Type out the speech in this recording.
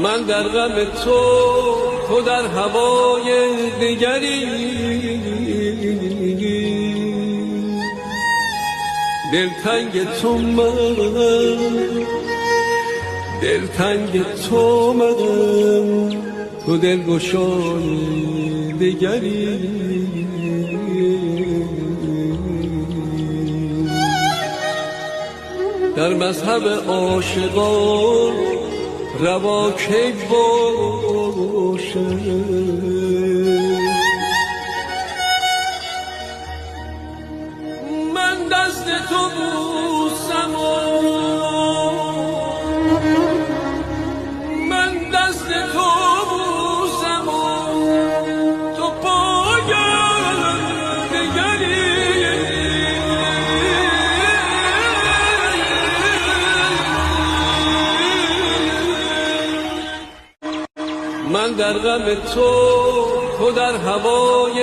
من در غم تو در هوای دیگری، دلتنگ تو من، دلتنگ تو من، تو دلگشای دیگری. در مذهب عاشقان روا کی باشد، من دست تو بوسم و من دست تو بوسم و تو پای دیگری. من در غم تو در هوای